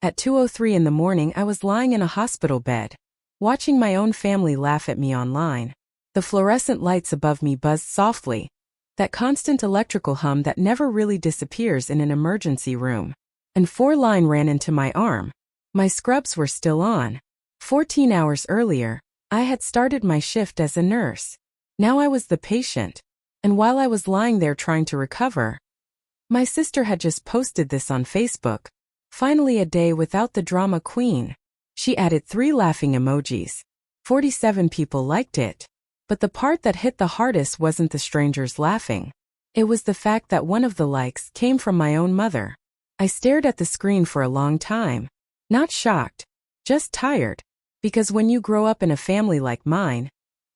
At 2:03 in the morning, I was lying in a hospital bed, watching my own family laugh at me online. The fluorescent lights above me buzzed softly, that constant electrical hum that never really disappears in an emergency room. And 4-line ran into my arm. My scrubs were still on. 14 hours earlier, I had started my shift as a nurse. Now I was the patient. And while I was lying there trying to recover, my sister had just posted this on Facebook. Finally a day without the drama queen. She added 3 laughing emojis. 47 people liked it. But the part that hit the hardest wasn't the strangers laughing. It was the fact that one of the likes came from my own mother. I stared at the screen for a long time. Not shocked, just tired. Because when you grow up in a family like mine,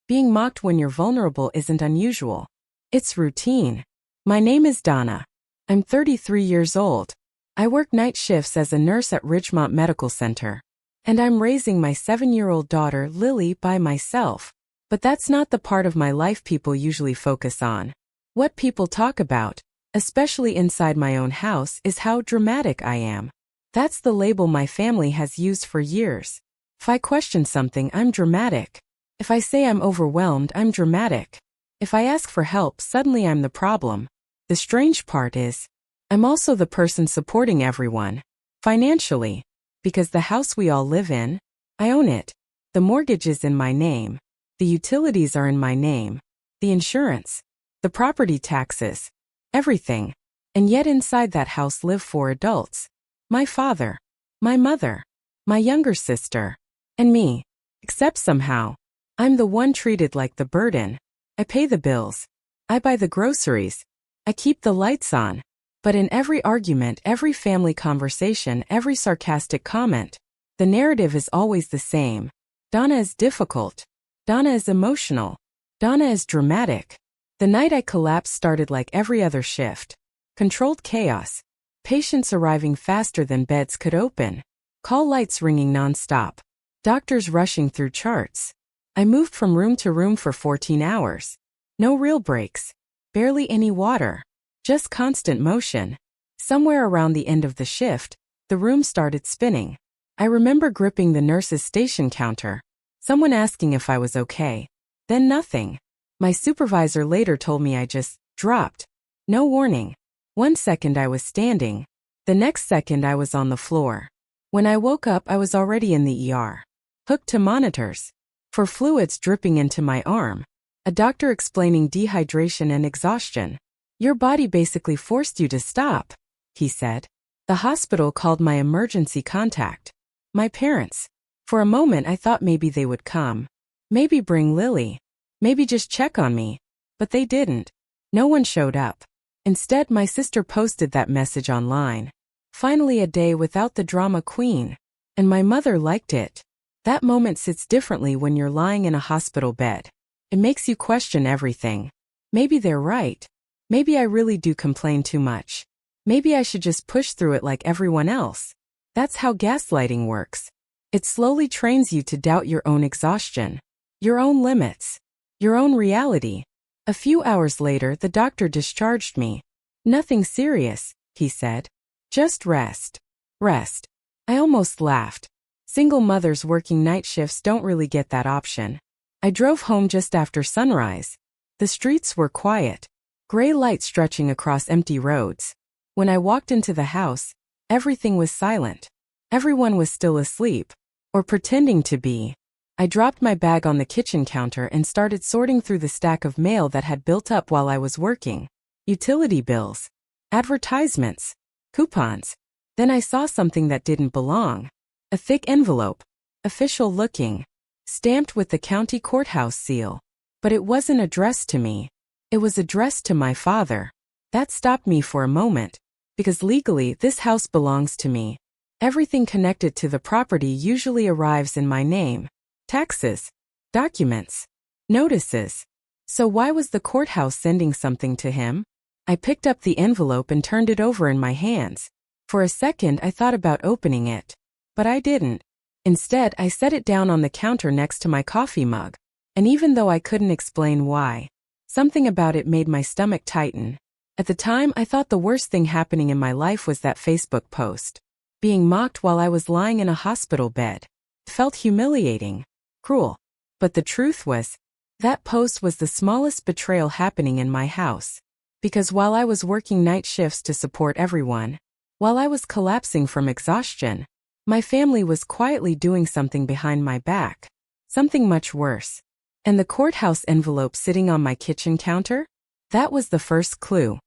being mocked when you're vulnerable isn't unusual. It's routine. My name is Donna. I'm 33 years old. I work night shifts as a nurse at Ridgemont Medical Center. And I'm raising my 7-year-old daughter, Lily, by myself. But that's not the part of my life people usually focus on. What people talk about, especially inside my own house, is how dramatic I am. That's the label my family has used for years. If I question something, I'm dramatic. If I say I'm overwhelmed, I'm dramatic. If I ask for help, suddenly I'm the problem. The strange part is, I'm also the person supporting everyone. Financially. Because the house we all live in, I own it. The mortgage is in my name. The utilities are in my name. The insurance. The property taxes. Everything. And yet inside that house live 4 adults. My father. My mother. My younger sister. And me. Except somehow, I'm the one treated like the burden. I pay the bills. I buy the groceries. I keep the lights on. But in every argument, every family conversation, every sarcastic comment, the narrative is always the same. Donna is difficult. Donna is emotional. Donna is dramatic. The night I collapsed started like every other shift. Controlled chaos. Patients arriving faster than beds could open. Call lights ringing nonstop. Doctors rushing through charts. I moved from room to room for 14 hours. No real breaks. Barely any water. Just constant motion. Somewhere around the end of the shift, the room started spinning. I remember gripping the nurse's station counter. Someone asking if I was okay. Then nothing. My supervisor later told me I just dropped. No warning. 1 second I was standing. The next second I was on the floor. When I woke up, I was already in the ER. Hooked to monitors. For fluids dripping into my arm. A doctor explaining dehydration and exhaustion. Your body basically forced you to stop, he said. The hospital called my emergency contact. My parents. For a moment I thought maybe they would come. Maybe bring Lily. Maybe just check on me. But they didn't. No one showed up. Instead, my sister posted that message online. Finally a day without the drama queen. And my mother liked it. That moment sits differently when you're lying in a hospital bed. It makes you question everything. Maybe they're right. Maybe I really do complain too much. Maybe I should just push through it like everyone else. That's how gaslighting works. It slowly trains you to doubt your own exhaustion, your own limits, your own reality. A few hours later, the doctor discharged me. Nothing serious, he said. Just rest. Rest. I almost laughed. Single mothers working night shifts don't really get that option. I drove home just after sunrise. The streets were quiet. Gray light stretching across empty roads. When I walked into the house, everything was silent. Everyone was still asleep. Or pretending to be. I dropped my bag on the kitchen counter and started sorting through the stack of mail that had built up while I was working. Utility bills. Advertisements. Coupons. Then I saw something that didn't belong. A thick envelope. Official looking. Stamped with the county courthouse seal. But it wasn't addressed to me. It was addressed to my father. That stopped me for a moment. Because legally, this house belongs to me. Everything connected to the property usually arrives in my name. Taxes. Documents. Notices. So why was the courthouse sending something to him? I picked up the envelope and turned it over in my hands. For a second I thought about opening it. But I didn't. Instead, I set it down on the counter next to my coffee mug. And even though I couldn't explain why, something about it made my stomach tighten. At the time, I thought the worst thing happening in my life was that Facebook post. being mocked while I was lying in a hospital bed. It felt humiliating, cruel. But the truth was, that post was the smallest betrayal happening in my house. Because while I was working night shifts to support everyone, while I was collapsing from exhaustion, my family was quietly doing something behind my back. Something much worse. And the courthouse envelope sitting on my kitchen counter? That was the first clue.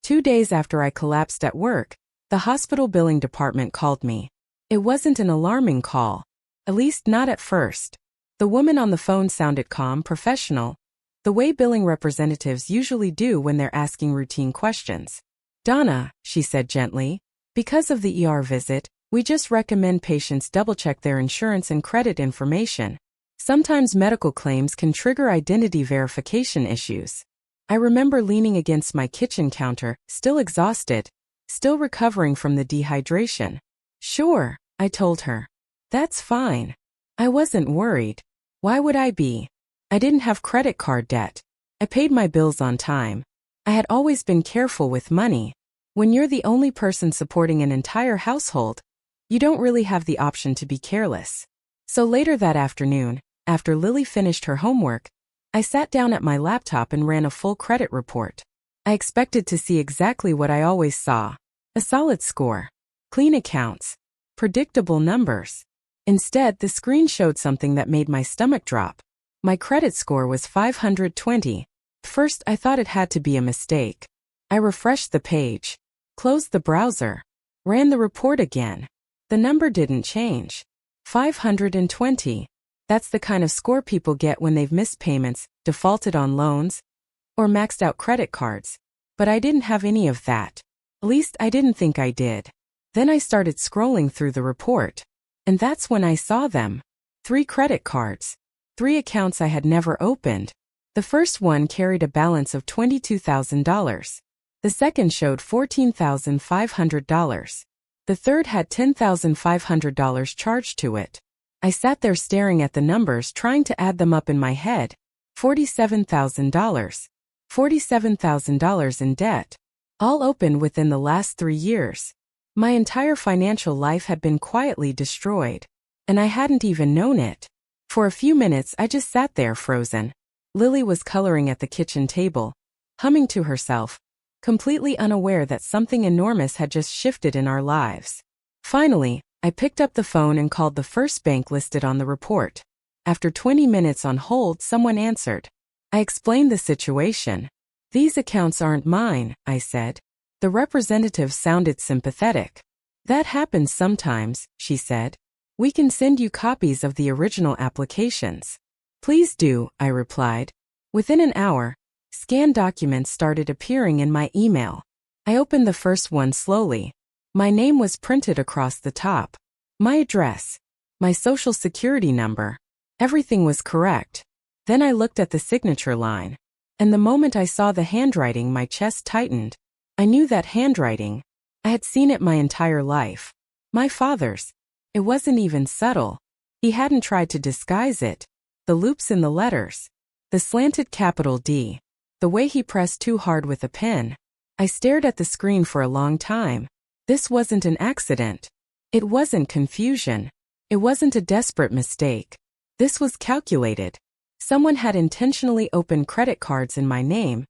Two days after I collapsed at work, the hospital billing department called me. It wasn't an alarming call. At least not at first. The woman on the phone sounded calm, professional, the way billing representatives usually do when they're asking routine questions. "Donna," she said gently, "because of the ER visit, we just recommend patients double-check their insurance and credit information. Sometimes medical claims can trigger identity verification issues." I remember leaning against my kitchen counter, still exhausted, still recovering from the dehydration. "Sure," I told her. "That's fine." I wasn't worried. Why would I be? I didn't have credit card debt. I paid my bills on time. I had always been careful with money. When you're the only person supporting an entire household, you don't really have the option to be careless. So later that afternoon, after Lily finished her homework, I sat down at my laptop and ran a full credit report. I expected to see exactly what I always saw. A solid score. Clean accounts. Predictable numbers. Instead, the screen showed something that made my stomach drop. My credit score was 520. First, I thought it had to be a mistake. I refreshed the page, closed the browser, ran the report again. The number didn't change. 520. That's the kind of score people get when they've missed payments, defaulted on loans, or maxed out credit cards. But I didn't have any of that. At least I didn't think I did. Then I started scrolling through the report. And that's when I saw them. 3 credit cards. 3 accounts I had never opened. The first one carried a balance of $22,000. The second showed $14,500. The third had $10,500 charged to it. I sat there staring at the numbers, trying to add them up in my head. $47,000. $47,000 in debt. All opened within the last 3 years. My entire financial life had been quietly destroyed. And I hadn't even known it. For a few minutes I just sat there frozen. Lily was coloring at the kitchen table, humming to herself, completely unaware that something enormous had just shifted in our lives. Finally, I picked up the phone and called the first bank listed on the report. After 20 minutes on hold, someone answered. I explained the situation. "These accounts aren't mine," I said. The representative sounded sympathetic. "That happens sometimes," she said. "We can send you copies of the original applications." "Please do," I replied. Within an hour, scanned documents started appearing in my email. I opened the first one slowly. My name was printed across the top. My address. My social security number. Everything was correct. Then I looked at the signature line. And the moment I saw the handwriting, my chest tightened. I knew that handwriting. I had seen it my entire life. My father's. It wasn't even subtle. He hadn't tried to disguise it. The loops in the letters. The slanted capital D. The way he pressed too hard with a pen. I stared at the screen for a long time. This wasn't an accident. It wasn't confusion. It wasn't a desperate mistake. This was calculated. Someone had intentionally opened credit cards in my name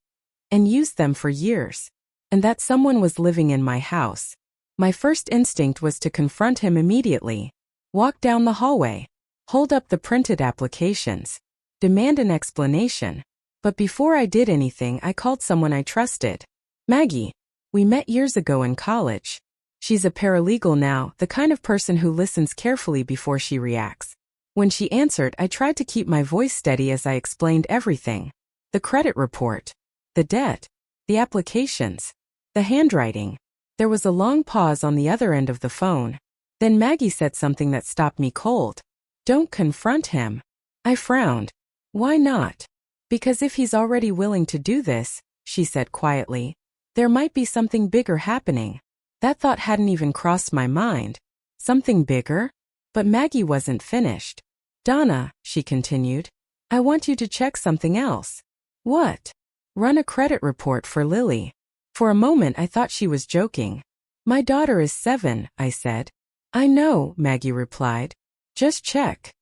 and used them for years. And that someone was living in my house. My first instinct was to confront him immediately. Walk down the hallway. Hold up the printed applications. Demand an explanation. But before I did anything, I called someone I trusted. Maggie. We met years ago in college. She's a paralegal now, the kind of person who listens carefully before she reacts. When she answered, I tried to keep my voice steady as I explained everything. The credit report. The debt. The applications. The handwriting. There was a long pause on the other end of the phone. Then Maggie said something that stopped me cold. "Don't confront him." I frowned. "Why not?" "Because if he's already willing to do this," she said quietly, "there might be something bigger happening." That thought hadn't even crossed my mind. Something bigger? But Maggie wasn't finished. "Donna," she continued, I want you to check something else. What? Run a credit report for Lily. For a moment I thought she was joking. My daughter is 7, I said. I know, Maggie replied. Just check.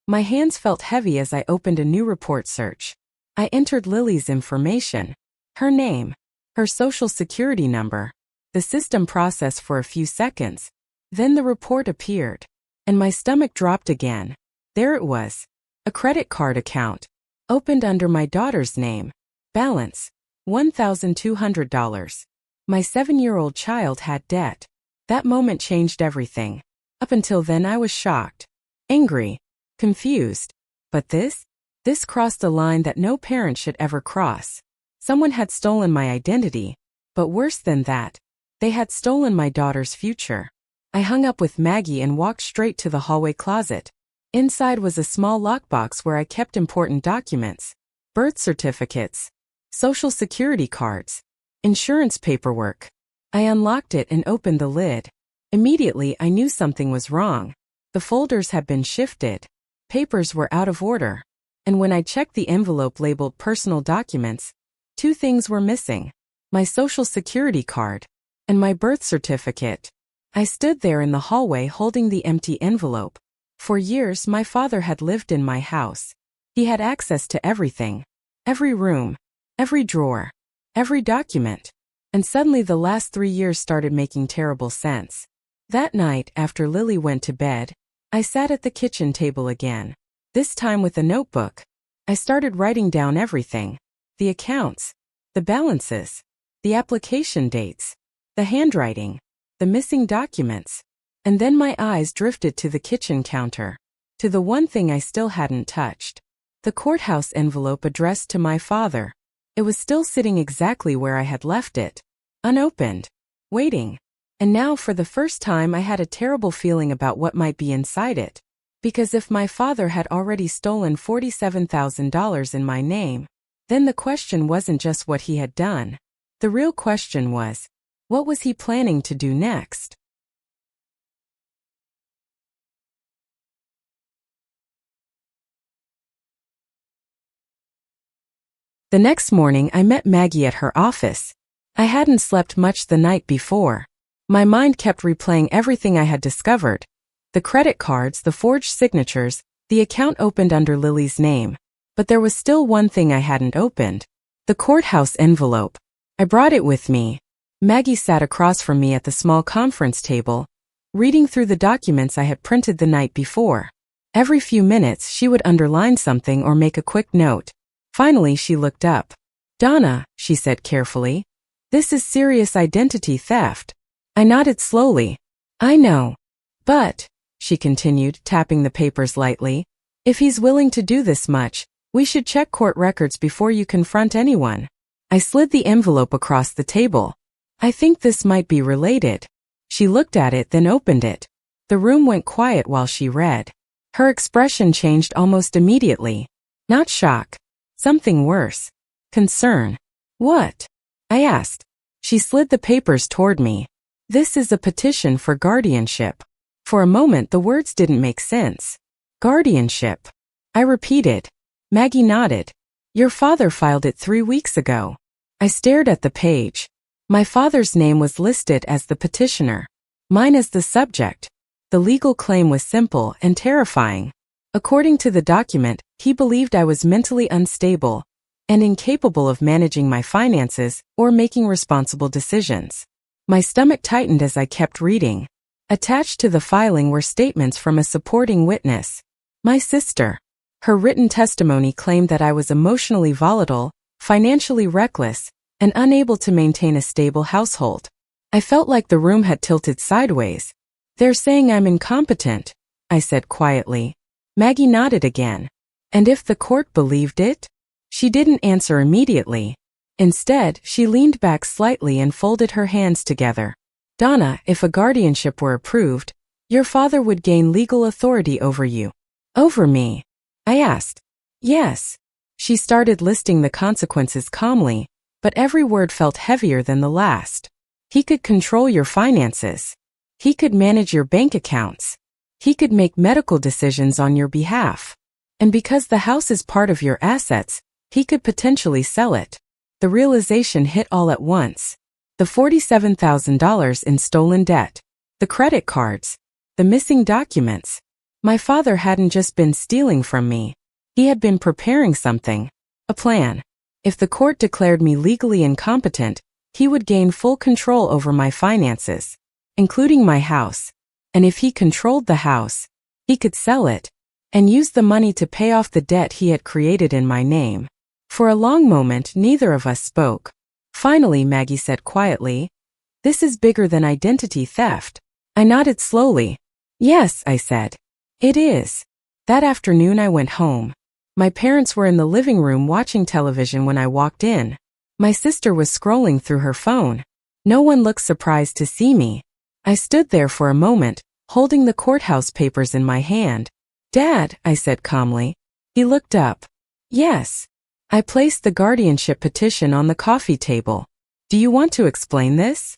My hands felt heavy as I opened a new report search. I entered Lily's information. Her name. Her social security number. The system processed for a few seconds. Then the report appeared. And my stomach dropped again. There it was. A credit card account. Opened under my daughter's name. Balance. $1,200. My 7-year-old child had debt. That moment changed everything. Up until then I was shocked. Angry. Confused. But this crossed a line that no parent should ever cross. Someone had stolen my identity. But worse than that, they had stolen my daughter's future. I hung up with Maggie and walked straight to the hallway closet. Inside was a small lockbox where I kept important documents. Birth certificates. Social security cards. Insurance paperwork. I unlocked it and opened the lid. Immediately I knew something was wrong. The folders had been shifted. Papers were out of order. And when I checked the envelope labeled personal documents, 2 things were missing. My social security card and my birth certificate. I stood there in the hallway holding the empty envelope. For years my father had lived in my house. He had access to everything. Every room. Every drawer. Every document. And suddenly the last 3 years started making terrible sense. That night, after Lily went to bed, I sat at the kitchen table again. This time with a notebook. I started writing down everything. The accounts. The balances. The application dates. The handwriting. The missing documents. And then my eyes drifted to the kitchen counter. To the one thing I still hadn't touched. The courthouse envelope addressed to my father. It was still sitting exactly where I had left it. Unopened. Waiting. And now for the first time I had a terrible feeling about what might be inside it. Because if my father had already stolen $47,000 in my name, then the question wasn't just what he had done. The real question was, what was he planning to do next? The next morning I met Maggie at her office. I hadn't slept much the night before. My mind kept replaying everything I had discovered. The credit cards, the forged signatures, the account opened under Lily's name. But there was still one thing I hadn't opened. The courthouse envelope. I brought it with me. Maggie sat across from me at the small conference table, reading through the documents I had printed the night before. Every few minutes she would underline something or make a quick note. Finally she looked up. Donna, she said carefully. This is serious identity theft. I nodded slowly. I know. But, she continued, tapping the papers lightly, if he's willing to do this much, we should check court records before you confront anyone. I slid the envelope across the table. I think this might be related. She looked at it, then opened it. The room went quiet while she read. Her expression changed almost immediately. Not shock. Something worse. Concern. What? I asked. She slid the papers toward me. This is a petition for guardianship. For a moment the words didn't make sense. Guardianship. I repeated. Maggie nodded. Your father filed it 3 weeks ago. I stared at the page. My father's name was listed as the petitioner. Mine as the subject. The legal claim was simple and terrifying. According to the document, he believed I was mentally unstable and incapable of managing my finances or making responsible decisions. My stomach tightened as I kept reading. Attached to the filing were statements from a supporting witness. My sister. Her written testimony claimed that I was emotionally volatile, financially reckless, and unable to maintain a stable household. I felt like the room had tilted sideways. They're saying I'm incompetent, I said quietly. Maggie nodded again. And if the court believed it? She didn't answer immediately. Instead, she leaned back slightly and folded her hands together. Donna, if a guardianship were approved, your father would gain legal authority over you. Over me? I asked. Yes. She started listing the consequences calmly, but every word felt heavier than the last. He could control your finances. He could manage your bank accounts. He could make medical decisions on your behalf. And because the house is part of your assets, he could potentially sell it. The realization hit all at once. The $47,000 in stolen debt. The credit cards. The missing documents. My father hadn't just been stealing from me. He had been preparing something. A plan. If the court declared me legally incompetent, he would gain full control over my finances, including my house. And if he controlled the house, he could sell it and use the money to pay off the debt he had created in my name. For a long moment, neither of us spoke. Finally, Maggie said quietly, "This is bigger than identity theft." I nodded slowly. "Yes," I said. "It is." That afternoon I went home. My parents were in the living room watching television when I walked in. My sister was scrolling through her phone. No one looked surprised to see me. I stood there for a moment, holding the courthouse papers in my hand. "Dad," I said calmly. He looked up. "Yes." I placed the guardianship petition on the coffee table. "Do you want to explain this?"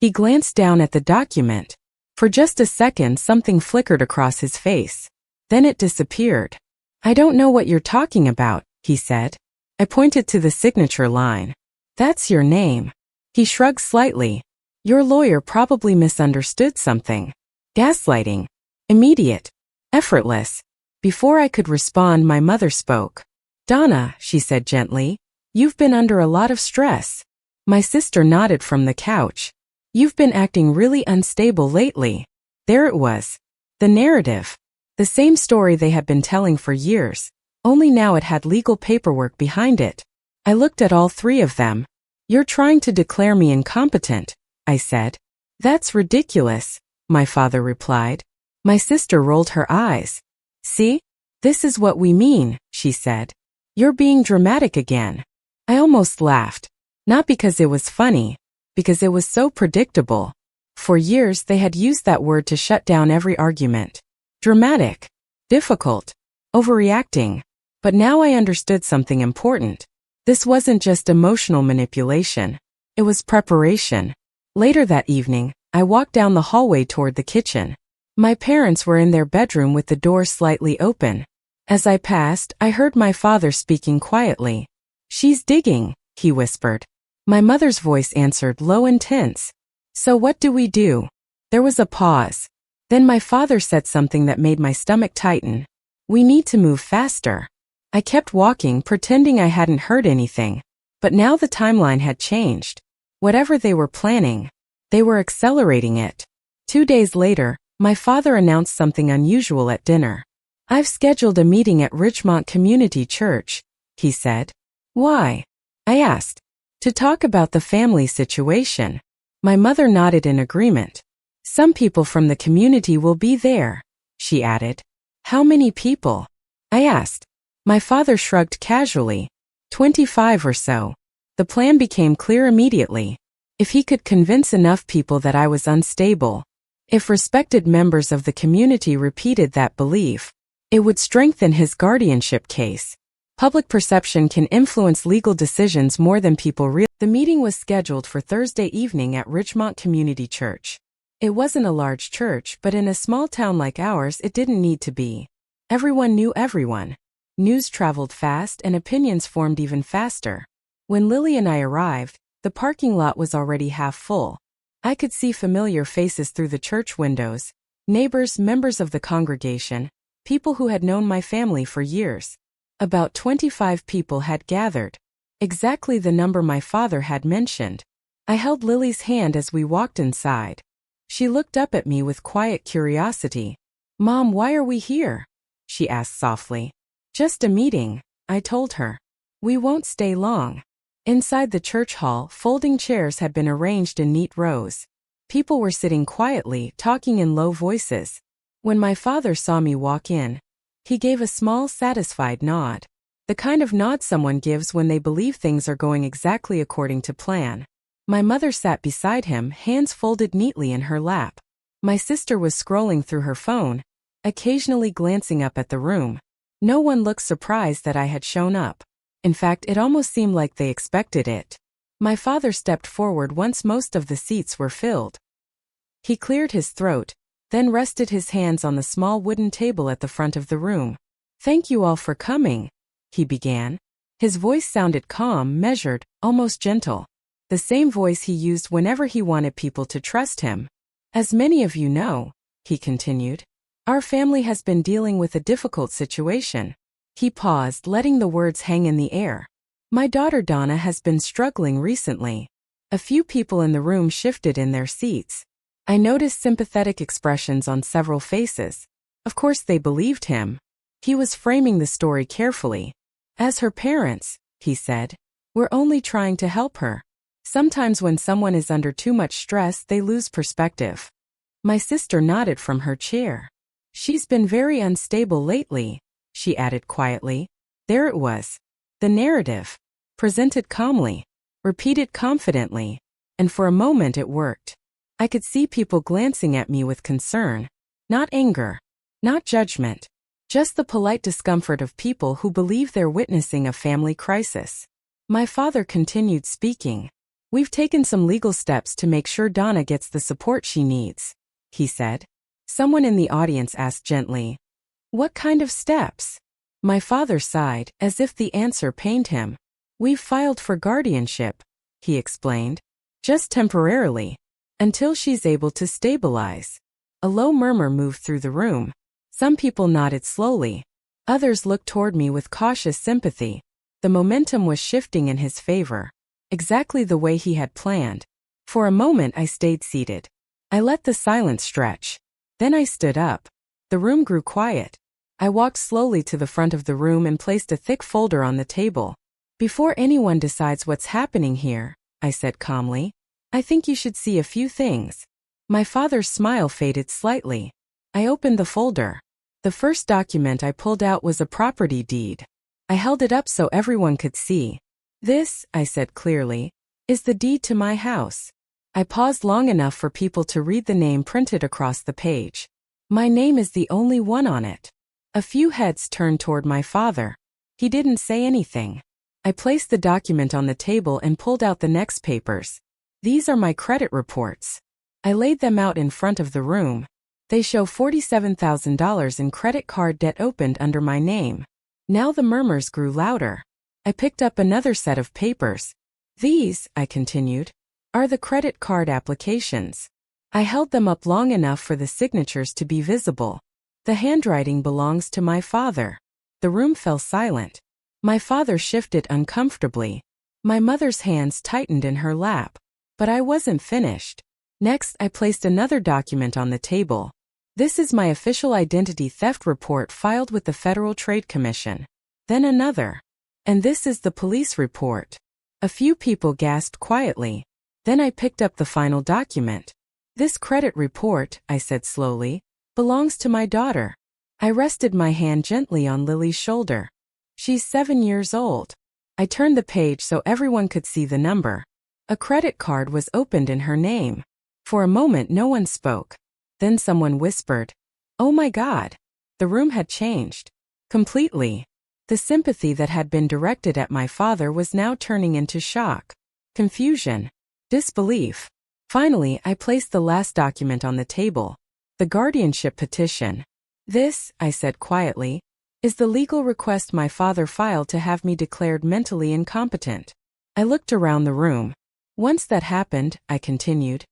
He glanced down at the document. For just a second, something flickered across his face. Then it disappeared. "I don't know what you're talking about," he said. I pointed to the signature line. "That's your name." He shrugged slightly. "Your lawyer probably misunderstood something." Gaslighting. Immediate. Effortless. Before I could respond, my mother spoke. "Donna," she said gently, "you've been under a lot of stress." My sister nodded from the couch. "You've been acting really unstable lately." There it was. The narrative. The same story they had been telling for years, only now it had legal paperwork behind it. I looked at all three of them. "You're trying to declare me incompetent," I said. "That's ridiculous," my father replied. My sister rolled her eyes. "See? This is what we mean," she said. "You're being dramatic again." I almost laughed. Not because it was funny, because it was so predictable. For years they had used that word to shut down every argument. Dramatic. Difficult. Overreacting. But now I understood something important. This wasn't just emotional manipulation. It was preparation. Later that evening, I walked down the hallway toward the kitchen. My parents were in their bedroom with the door slightly open. As I passed, I heard my father speaking quietly. "She's digging," he whispered. My mother's voice answered, low and tense. "So what do we do?" There was a pause. Then my father said something that made my stomach tighten. "We need to move faster." I kept walking, pretending I hadn't heard anything. But now the timeline had changed. Whatever they were planning, they were accelerating it. 2 days later, my father announced something unusual at dinner. "I've scheduled a meeting at Richmont Community Church," he said. "Why?" I asked. "To talk about the family situation." My mother nodded in agreement. "Some people from the community will be there," she added. "How many people?" I asked. My father shrugged casually. 25 or so. The plan became clear immediately. If he could convince enough people that I was unstable, if respected members of the community repeated that belief, it would strengthen his guardianship case. Public perception can influence legal decisions more than people realize. The meeting was scheduled for Thursday evening at Richmont Community Church. It wasn't a large church, but in a small town like ours, it didn't need to be. Everyone knew everyone. News traveled fast and opinions formed even faster. When Lily and I arrived, the parking lot was already half full. I could see familiar faces through the church windows, neighbors, members of the congregation, people who had known my family for years. About 25 people had gathered, exactly the number my father had mentioned. I held Lily's hand as we walked inside. She looked up at me with quiet curiosity. "Mom, why are we here?" she asked softly. "Just a meeting," I told her. "We won't stay long." Inside the church hall, folding chairs had been arranged in neat rows. People were sitting quietly, talking in low voices. When my father saw me walk in, he gave a small, satisfied nod. The kind of nod someone gives when they believe things are going exactly according to plan. My mother sat beside him, hands folded neatly in her lap. My sister was scrolling through her phone, occasionally glancing up at the room. No one looked surprised that I had shown up. In fact, it almost seemed like they expected it. My father stepped forward once most of the seats were filled. He cleared his throat, then rested his hands on the small wooden table at the front of the room. "Thank you all for coming," he began. His voice sounded calm, measured, almost gentle. The same voice he used whenever he wanted people to trust him. "As many of you know," he continued, "our family has been dealing with a difficult situation." He paused, letting the words hang in the air. "My daughter Donna has been struggling recently." A few people in the room shifted in their seats. I noticed sympathetic expressions on several faces. Of course they believed him. He was framing the story carefully. "As her parents," he said, "we're only trying to help her. Sometimes when someone is under too much stress, they lose perspective." My sister nodded from her chair. "She's been very unstable lately," she added quietly. There it was. The narrative. Presented calmly. Repeated confidently. And for a moment it worked. I could see people glancing at me with concern. Not anger. Not judgment. Just the polite discomfort of people who believe they're witnessing a family crisis. My father continued speaking. "We've taken some legal steps to make sure Donna gets the support she needs," he said. Someone in the audience asked gently, "What kind of steps?" My father sighed, as if the answer pained him. "We've filed for guardianship," he explained. "Just temporarily. Until she's able to stabilize." A low murmur moved through the room. Some people nodded slowly. Others looked toward me with cautious sympathy. The momentum was shifting in his favor. Exactly the way he had planned. For a moment I stayed seated. I let the silence stretch. Then I stood up. The room grew quiet. I walked slowly to the front of the room and placed a thick folder on the table. "Before anyone decides what's happening here," I said calmly, "I think you should see a few things." My father's smile faded slightly. I opened the folder. The first document I pulled out was a property deed. I held it up so everyone could see. "This," I said clearly, "is the deed to my house." I paused long enough for people to read the name printed across the page. My name is the only one on it. A few heads turned toward my father. He didn't say anything. I placed the document on the table and pulled out the next papers. "These are my credit reports." I laid them out in front of the room. "They show $47,000 in credit card debt opened under my name." Now the murmurs grew louder. I picked up another set of papers. "These," I continued, "are the credit card applications." I held them up long enough for the signatures to be visible. "The handwriting belongs to my father." The room fell silent. My father shifted uncomfortably. My mother's hands tightened in her lap. But I wasn't finished. Next, I placed another document on the table. "This is my official identity theft report filed with the Federal Trade Commission." Then another. "And this is the police report." A few people gasped quietly. Then I picked up the final document. "This credit report," I said slowly, "belongs to my daughter." I rested my hand gently on Lily's shoulder. "She's 7 years old." I turned the page so everyone could see the number. A credit card was opened in her name. For a moment no one spoke. Then someone whispered, "Oh my God." The room had changed. Completely. The sympathy that had been directed at my father was now turning into shock, confusion, disbelief. Finally, I placed the last document on the table. The guardianship petition. "This," I said quietly, "is the legal request my father filed to have me declared mentally incompetent." I looked around the room. "Once that happened," I continued,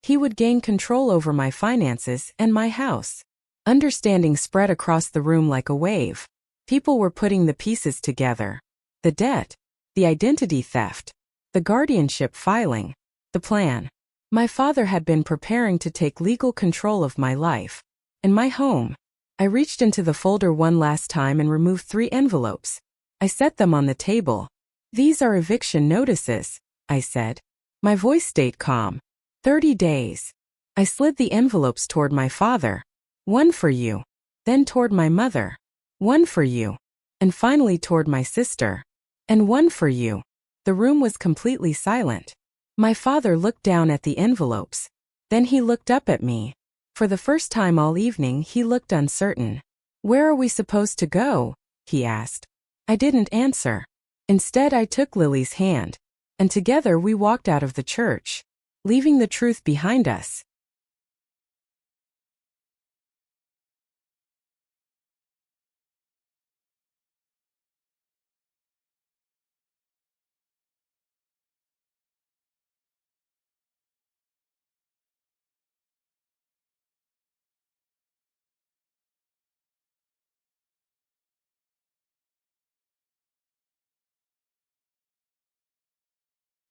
"he would gain control over my finances and my house." Understanding spread across the room like a wave. People were putting the pieces together. The debt, the identity theft, the guardianship filing, the plan. My father had been preparing to take legal control of my life and my home. I reached into the folder one last time and removed 3 envelopes. I set them on the table. "These are eviction notices," I said. My voice stayed calm. 30 days. I slid the envelopes toward my father. "One for you." Then toward my mother. "One for you." And finally toward my sister. "And one for you." The room was completely silent. My father looked down at the envelopes. Then he looked up at me. For the first time all evening he looked uncertain. "Where are we supposed to go?" he asked. I didn't answer. Instead I took Lily's hand. And together we walked out of the church, leaving the truth behind us.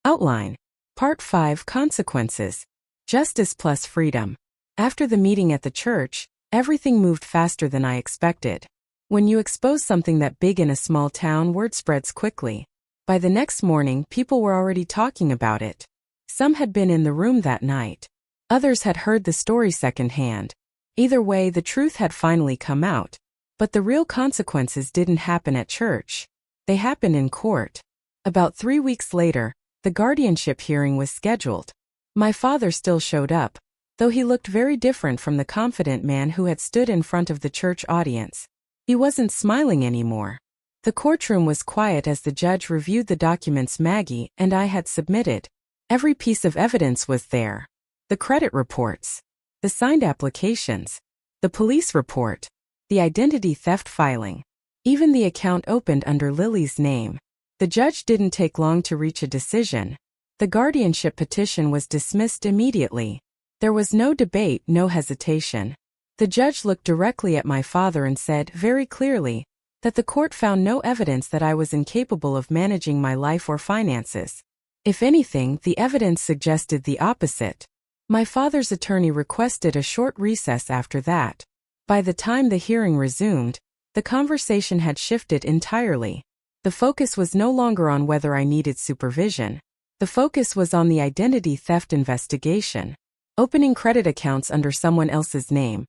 Outline. Part 5, Consequences. Justice plus freedom. After the meeting at the church, everything moved faster than I expected. When you expose something that big in a small town, word spreads quickly. By the next morning, people were already talking about it. Some had been in the room that night. Others had heard the story secondhand. Either way, the truth had finally come out. But the real consequences didn't happen at church. They happened in court. About 3 weeks later, the guardianship hearing was scheduled. My father still showed up, though he looked very different from the confident man who had stood in front of the church audience. He wasn't smiling anymore. The courtroom was quiet as the judge reviewed the documents Maggie and I had submitted. Every piece of evidence was there. The credit reports, the signed applications, the police report, the identity theft filing, even the account opened under Lily's name. The judge didn't take long to reach a decision. The guardianship petition was dismissed immediately. There was no debate, no hesitation. The judge looked directly at my father and said very clearly that the court found no evidence that I was incapable of managing my life or finances. If anything, the evidence suggested the opposite. My father's attorney requested a short recess after that. By the time the hearing resumed, the conversation had shifted entirely. The focus was no longer on whether I needed supervision. The focus was on the identity theft investigation. Opening credit accounts under someone else's name,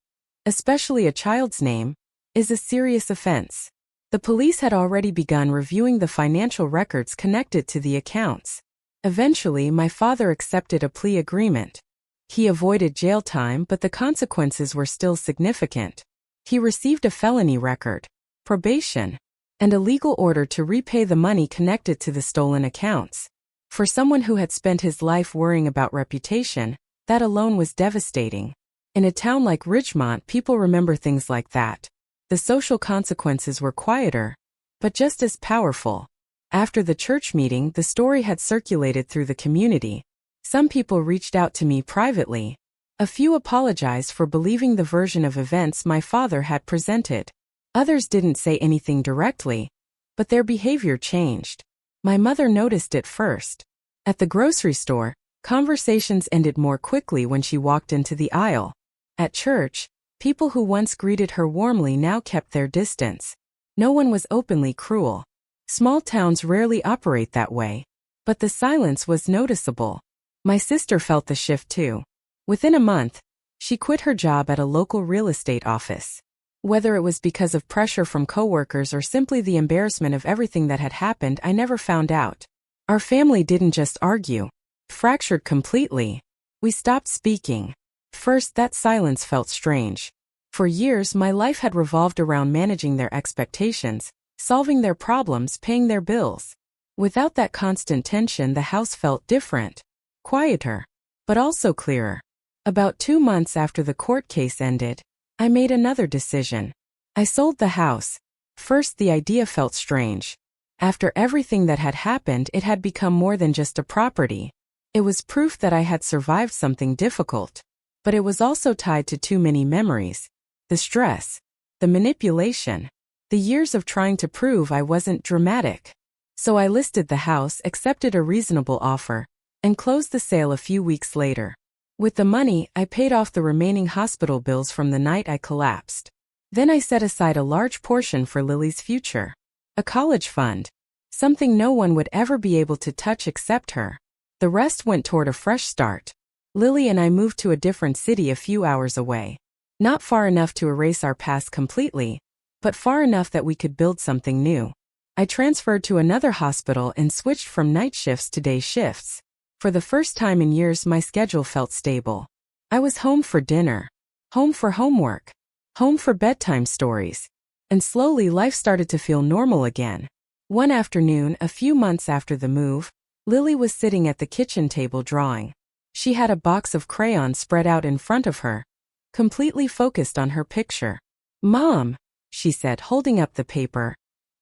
especially a child's name, is a serious offense. The police had already begun reviewing the financial records connected to the accounts. Eventually, my father accepted a plea agreement. He avoided jail time, but the consequences were still significant. He received a felony record, probation, and a legal order to repay the money connected to the stolen accounts. For someone who had spent his life worrying about reputation, that alone was devastating. In a town like Ridgemont, people remember things like that. The social consequences were quieter, but just as powerful. After the church meeting, the story had circulated through the community. Some people reached out to me privately. A few apologized for believing the version of events my father had presented. Others didn't say anything directly, but their behavior changed. My mother noticed it first. At the grocery store, conversations ended more quickly when she walked into the aisle. At church, people who once greeted her warmly now kept their distance. No one was openly cruel. Small towns rarely operate that way. But the silence was noticeable. My sister felt the shift too. Within a month, she quit her job at a local real estate office. Whether it was because of pressure from coworkers or simply the embarrassment of everything that had happened, I never found out. Our family didn't just argue. Fractured completely. We stopped speaking. First, that silence felt strange. For years, my life had revolved around managing their expectations, solving their problems, paying their bills. Without that constant tension, the house felt different. Quieter, but also clearer. About 2 months after the court case ended, I made another decision. I sold the house. First, the idea felt strange. After everything that had happened, it had become more than just a property. It was proof that I had survived something difficult. But it was also tied to too many memories. The stress, the manipulation, the years of trying to prove I wasn't dramatic. So I listed the house, accepted a reasonable offer, and closed the sale a few weeks later. With the money, I paid off the remaining hospital bills from the night I collapsed. Then I set aside a large portion for Lily's future. A college fund. Something no one would ever be able to touch except her. The rest went toward a fresh start. Lily and I moved to a different city a few hours away. Not far enough to erase our past completely, but far enough that we could build something new. I transferred to another hospital and switched from night shifts to day shifts. For the first time in years, my schedule felt stable. I was home for dinner, home for homework, home for bedtime stories. And slowly life started to feel normal again. One afternoon, a few months after the move, Lily was sitting at the kitchen table drawing. She had a box of crayons spread out in front of her, completely focused on her picture. "Mom," she said, holding up the paper.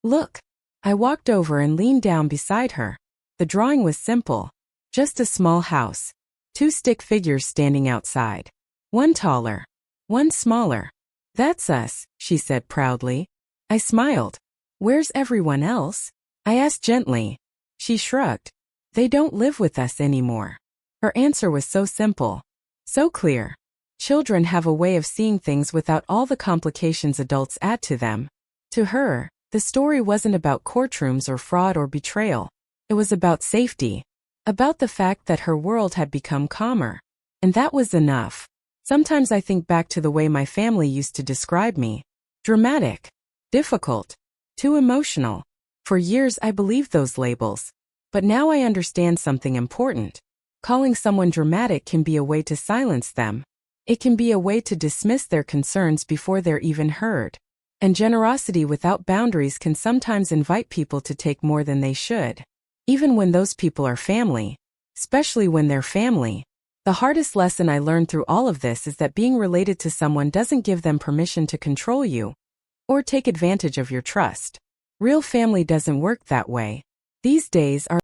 "Look." I walked over and leaned down beside her. The drawing was simple. Just a small house. 2 stick figures standing outside. One taller, one smaller. "That's us," she said proudly. I smiled. "Where's everyone else?" I asked gently. She shrugged. They don't live with us anymore. Her answer was so simple, so clear. Children have a way of seeing things without all the complications adults add to them. To her, the story wasn't about courtrooms or fraud or betrayal. It was about safety, about the fact that her world had become calmer. And that was enough. Sometimes I think back to the way my family used to describe me. Dramatic, difficult, too emotional. For years I believed those labels. But now I understand something important. Calling someone dramatic can be a way to silence them. It can be a way to dismiss their concerns before they're even heard. And generosity without boundaries can sometimes invite people to take more than they should. Even when those people are family. Especially when they're family. The hardest lesson I learned through all of this is that being related to someone doesn't give them permission to control you or take advantage of your trust. Real family doesn't work that way. These days our